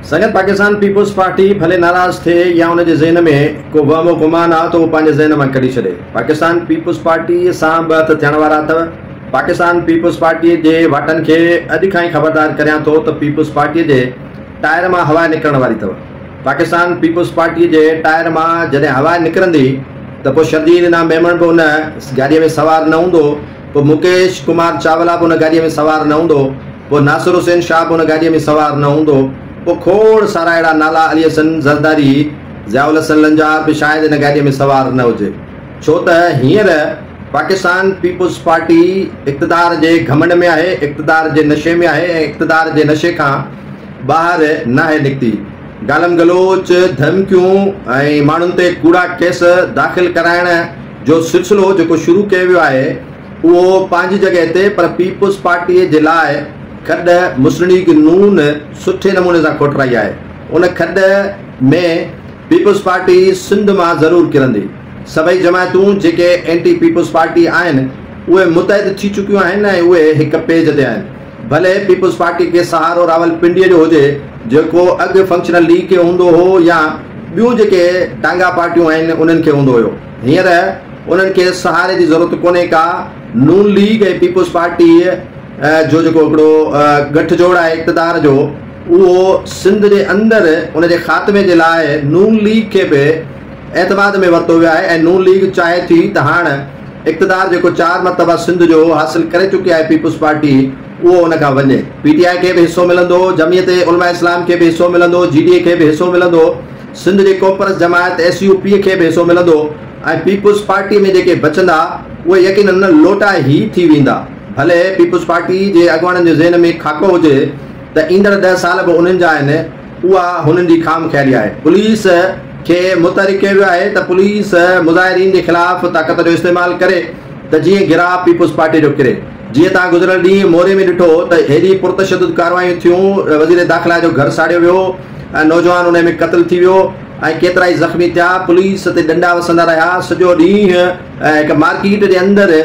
संगत Pakistan peoples party भले नाराज थे या उनके ज़हन में को वहमो गुमान आ तो वो पंहिंजे ज़हन में कढी छॾे। पाकिस्तान पीपल्स पार्टी सां ॿ हथ थियण वारा अथव। पाकिस्तान पीपल्स पार्टी जे वाटनि खे अॼु खां ई ख़बरदार करियां थो त पीपल्स पार्टी जे टायर मां हवा निकिरण वारी अथव। पाकिस्तान पीपल्स पार्टी जे टायर मां जॾहिं हवा निकिरंदी त पोइ शर्जील इनाम मेमन बि उन गाॾीअ में सवार न हूंदो, पोइ मुकेश कुमार चावला बि उन गाॾीअ में सवार न हूंदो, पोइ नासिर हुसैन शाह बि उन गाॾीअ में सवार न हूंदो, पोइ खोड़ सारा अहिड़ा नाला अली हसन ज़रदारी ज़ियाउल हसन लंजार बि शायदि इन गाॾीअ में सवार न हुजे। छो त हींअर पाकिस्तान पीपल्स पार्टी इक़्तिदार जे घमंड में आहे, इक़्तिदार जे नशे में आहे ऐं इक़्तिदार जे नशे खां ॿाहिरि न आहे निकिती। गालम गलोच, धमकियूं ऐं माण्हुनि ते कूड़ा केस दाख़िल कराइण जो सिलसिलो जेको शुरू कयो वियो आहे उहो पंहिंजी जॻह ते, पर पीपल्स पार्टीअ जे लाइ खॾ मुस्लिम लीग नून सुठे नमूने सां खोटराई आहे। उन खॾ में पीपल्स पार्टी सिंध मां ज़रूरु किरंदी। सभई जमायतूं जेके एंटी पीपल्स पार्टी आहिनि उहे मुतहद थी चुकियूं आहिनि ऐं उहे हिकु पेज ते आहिनि। भले पीपल्स पार्टी खे सहारो रावलपिंडीअ जो हुजे जेको अॻु फंक्शनल लीग खे हूंदो हो, या ॿियूं जेके टांगा पार्टियूं आहिनि उन्हनि खे हूंदो हुयो। हींअर उन्हनि खे सहारे जी ज़रूरत कोन्हे का। नून लीग ऐं पीपल्स पार्टी जो जेको हिकिड़ो गठजोड़ आहे इक़्तिदार जो, उहो सिंध जे अंदरि उन जे ख़ात्मे जे लाइ नून लीग खे बि एतमाद में वरितो वियो आहे। ऐं नून लीग चाहे थी त हाणे इक़्तिदार जेको 4 मरतबा सिंध जो हासिल करे चुकी आहे पीपल्स पार्टी, उहो उन खां वञे। पीटीआई खे बि हिसो मिलंदो, जमियत उलमा इस्लाम खे बि हिसो मिलंदो, जीडीए खे बि हिसो मिलंदो, सिंध जे कोपरस जमायत एसयूपी खे बि हिसो मिलंदो, ऐं पीपल्स पार्टी में जेके बचंदा उहे यकीनन लोटा ई थी वेंदा। भले पीपल्स पार्टी जे अॻुवाणनि जे ज़हन में खाको हुजे त ईंदड़ 10 साल बि उन्हनि जा आहिनि, उहा हुननि जी खाम ख़्याली आहे। पुलिस खे मुतहरिक कयो वियो आहे त पुलिस मुज़ाहिरीन जे ख़िलाफ़ ताक़त जो इस्तेमालु करे त जीअं गिराह पीपल्स पार्टी जो किरे। जीअं तव्हां गुज़िरियल ॾींहुं मोरे में ॾिठो त हेॾी पुरतशद्दुद कार्रवायूं थियूं, वज़ीर दाख़िला जो घर साड़ियो वियो, नौजवान उन में क़त्ल थी वियो ऐं केतिरा ई ज़ख़्मी थिया, पुलिस ते डंडा वसंदा रहिया, सॼो ॾींहुं हिकु मार्केट जे अंदरि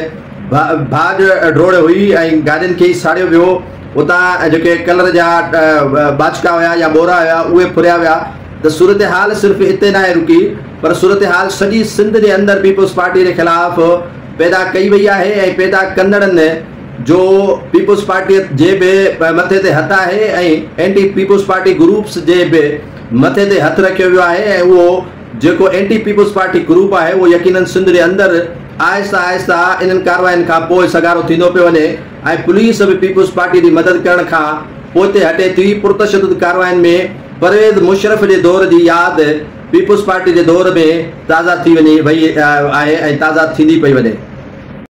भाॼ ड्रोड़ हुई ऐं गाॾियुनि खे ई साड़ियो वियो। उतां जेके कलर जा बाचका हुया या बोरा हुया उहे फुरिया विया। त सूरत हाल सिर्फ़ु हिते न आहे रुकी, पर सूरत हाल सॼी सिंध जे अंदरि पीपल्स पार्टी जे ख़िलाफ़ पैदा कई वई आहे ऐं पैदा कंदड़नि जो पीपल्स पार्टीअ जे बि मथे ते हथु आहे ऐं एंटी पीपल्स पार्टी ग्रुप्स जे बि मथे ते हथु रखियो वियो आहे। ऐं उहो जेको एंटी पीपल्स पार्टी ग्रुप आहे उहो यकीनन सिंध जे अंदरि आहिस्ता आहिस्ता इन्हनि कार्रवाइनि खां पोइ सगारो थींदो पियो वञे ऐं पुलिस बि पीपल्स पार्टी जी मदद करण खां पोइ हटे थी। पुरतशद्दुद कार्रवाइनि में परवेज़ मुशर्रफ जे दौर जी यादि पीपल्स पार्टी जे दौर में ताज़ा थी वञी वई आहे ऐं ताज़ा थींदी पई वञे।